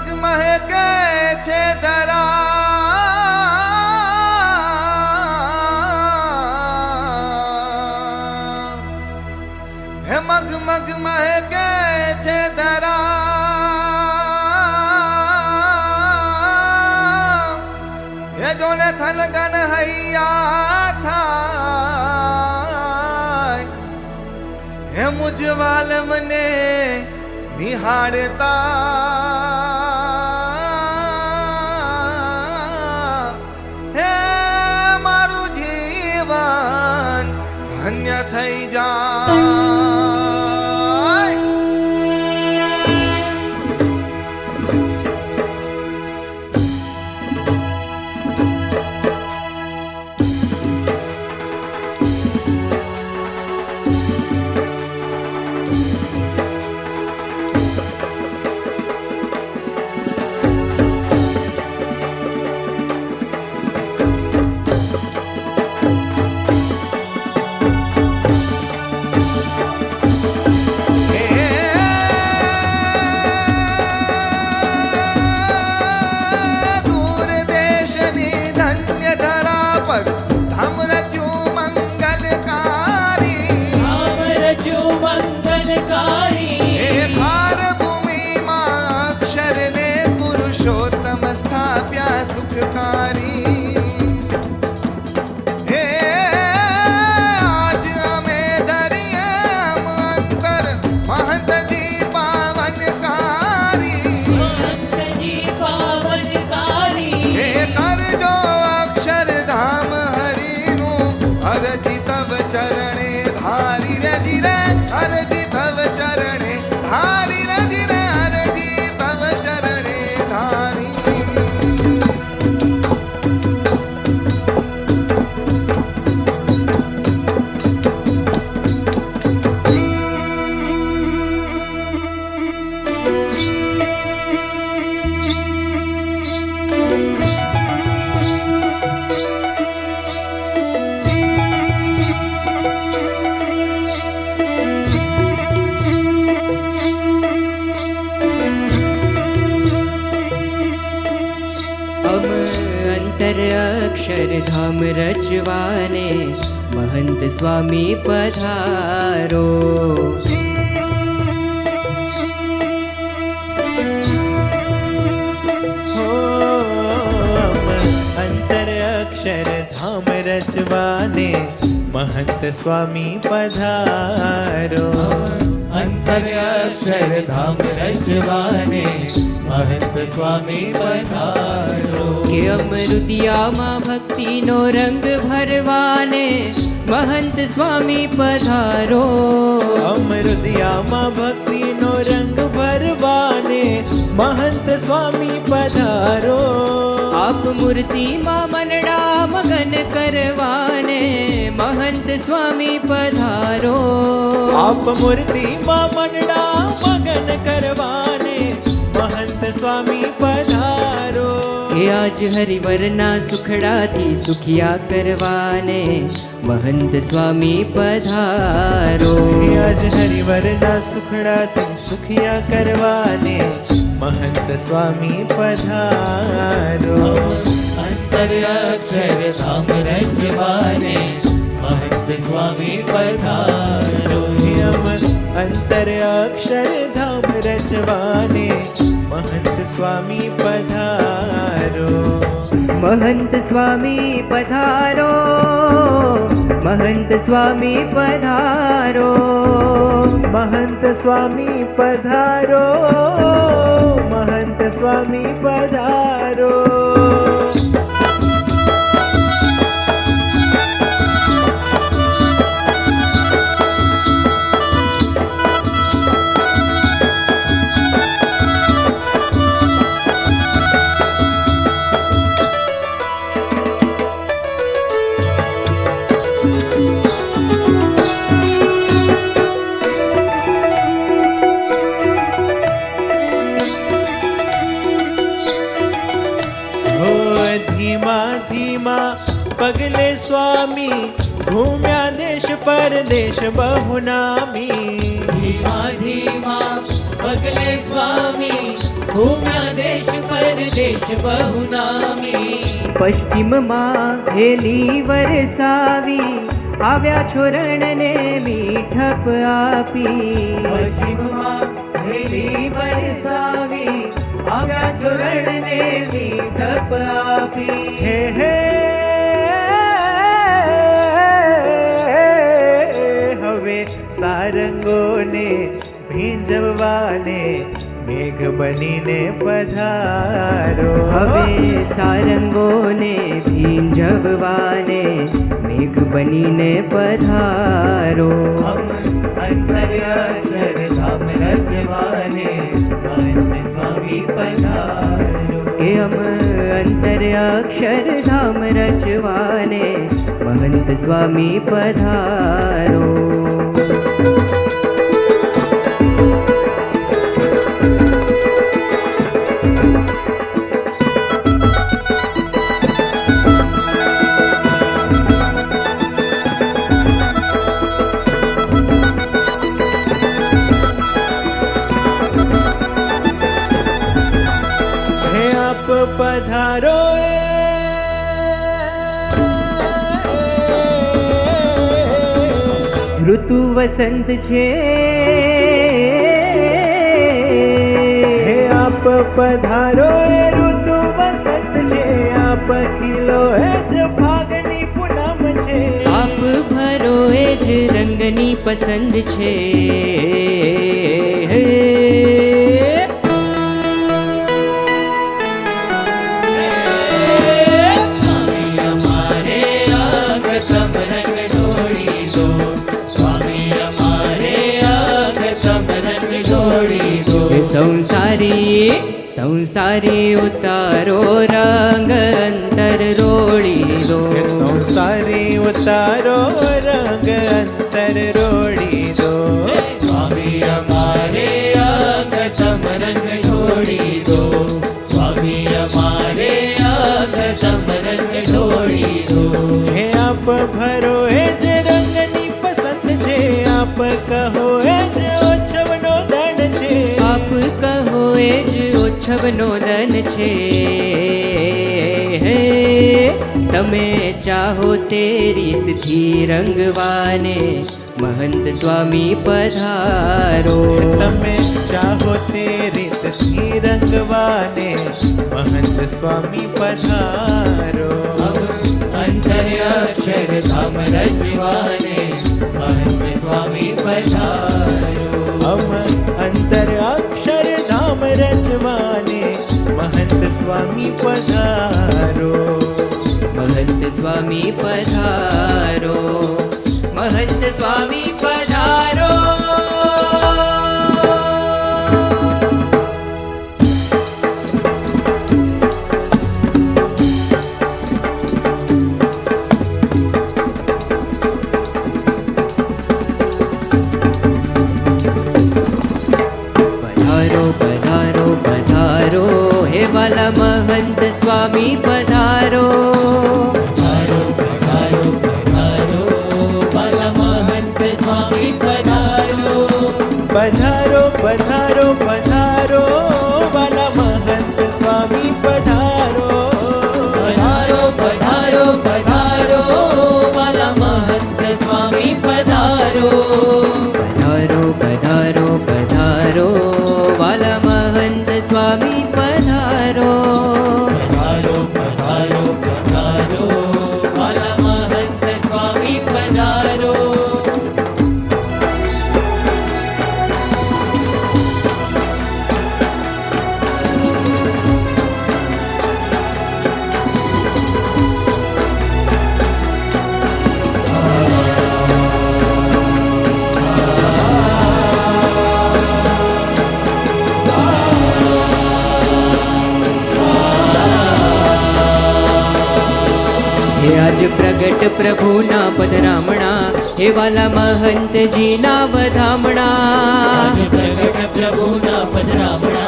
મગ મહેકે છે ધરા હે મગ મગ મહેકે છે ધરા હે જોને થલગન હૈયા થાય હે મુજવાલ મને નિહાળતા હે મારું જીવન ધન્ય થઈ જાય अक्षरधाम रचवाने महंत स्वामी पधारो अंतर अक्षरधाम रचवाने महंत स्वामी पधारो अंतर अक्षरधाम रचवाने महंत स्वामी पधारो के अमृतियामा भक्ति नो रंग भरवाने महंत स्वामी पधारो अमृतियामा भक्ति नो रंग भरवाने महंत स्वामी पधारो आप मूर्ति मां मनडा मगन करवाने महंत स्वामी पधारो आप मूर्ति मां मनडा मगन करवाने महंत स्वामी पधारो हे आज हरिवरना सुखड़ा थी सुखिया करवाने महंत स्वामी पधारो हे आज हरिवरना सुखड़ा थी सुखिया करवाने महंत स्वामी पधारो अंतर अक्षरधाम रचवाने महंत स्वामी पधारो अंतर अक्षरधाम रचवाने महंत स्वामी पधारो महंत स्वामी पधारो महंत स्वामी पधारो महंत स्वामी पधारो महंत स्वामी पधारो पगले स्वामी घूम्या देश परदेश बहुनामी धीमा धीमा पगले स्वामी घूम्या देश परदेश बहु नामी પશ્ચિમમાં હેલી વરસાવી આવ્યા છોરણને મીઠપ આપી પશ્ચિમમાં થેલી વરસાવી આવ્યા ચરણને મીઠપ આપી હે હે હવે સારંગોને ભીંજવાને મેઘ બનીને પધારો હવે સારંગોને ભીંજવવાને મેઘ બનીને પધારો हम अंतर्याक्षर धाम रजवाने महंत स्वामी पधारो કે અમ અંતર અક્ષરધામ રચવાને મહંત સ્વામી પધારો હે આપ પધારો ઋતુ વસંત છે હે આપ પધારો ઋતુ વસંત છે આપ ખીલો જ ફાગની પૂનમ છે આપ ભરો એ જ રંગની પસંદ છે स्वामी हमारे आगतम रंग ढोड़ी दो स्वामी हमारे आगतम रंग ढोड़ी दो એ સંસારી ઉતારો રંગ અંતર રોડી દો હે સંસારી ઉતારો રંગ અંતર રોડી દો स्वामी हमारे आगतम रंग ढोड़ी दो स्वामी हमारे आगतम रंग ढोड़ी दो હે આપ ભરો એ જ રંગની પસંદ છે આપ કહો એ જ ઓછવનો દંડ છે આપ કહો એ જ ઓછવનો દન છે હે તમે ચાહો તે રીતથી રંગવાને મહંત સ્વામી પધારો તમે ચાહો તે રીતથી રંગવાને મહંત સ્વામી પધારો हम अंतर्याक्षर धाम रजवाने महंत स्वामी पधारो અમ અંતર અક્ષર ધામ રચવાને મહંત સ્વામી પધારો મહંત સ્વામી પધારો મહંત સ્વામી પધારો પધારો પધારો પધારો હે વાલા મહંત સ્વામી પધારો पधारो पधारो पधारो बाला महंत स्वामी पधारो પધારો પધારો પધારો વાલા મહંત સ્વામી પધારો पधारो पधारो पधारो बाला महंत स्वामी पधारो પધારો પધારો પધારો વાલા મહંત સ્વામી પધારો पधारो पधारो पधारो बाला महंत स्वामी पधारो હે આજ પ્રગટ પ્રભુના પધરામણા હે વાલા મહંતજીના વધામણા आज प्रगट प्रभुना पधरामणा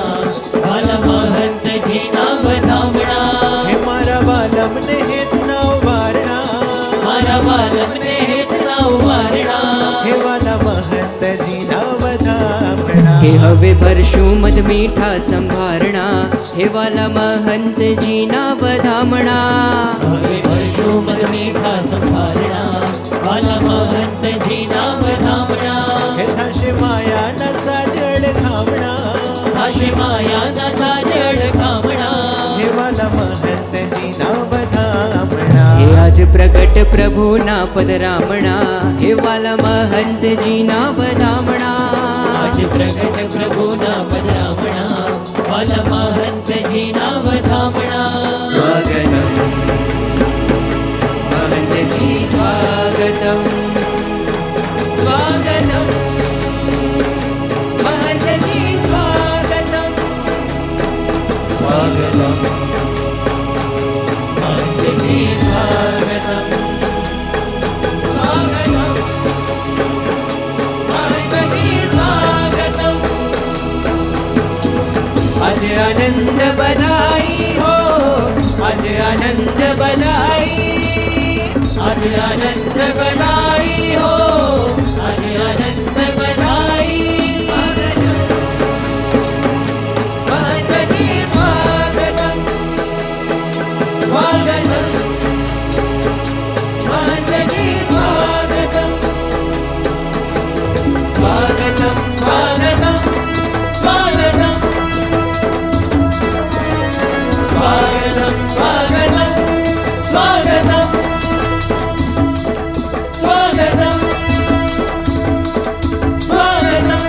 बाला महंत जीना बधामणा હે મારા વાલમને હેતના ઉવારણા मारा बालमने हेतना उवारणा હે વાલા મહંતજીના વધામણા હે હવે ભરશું મધ મીઠા સંભારણા હે વાલા મહંતજીના વધામણા હવે વર્ષો મધ મીઠા સંભારણા વાલા મહંતજીના વધામણા હે થશે માયાના સાજળ ખામણા થશે માયાના સાજળ ખામણા હે વાલા મહંતજીના વધામણા હે આજ પ્રગટ પ્રભુના પદરામણા હે વાલા મહંતજીના વધામણા આજ પ્રગટ પ્રભુના પધરામણા વાલા મહંતજીના વધામણા સ્વાગતમ મહંતજી સ્વાગતમ સ્વાગતમ મહંતજી સ્વાગતમ સ્વાગતમ મહંતજી સ્વાગતમ સ્વાગતમ મહંતજી સ્વાગતમ आज आनंद बधाई हो आज आनंद बधाई आज आनंद बधाई हो आज आनंद बधाई महंतजी स्वागतम स्वागतम महंतजी स्वागतम स्वागतम स्वागतम स्वागतम स्वागतम स्वागतम स्वागतम स्वागतम स्वागतम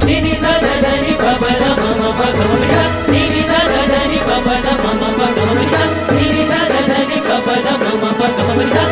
निनि सदनि पपद मम पगमजा निनि सदनि पपद मम पगमजा निनि सदनि पपद मम पगमजा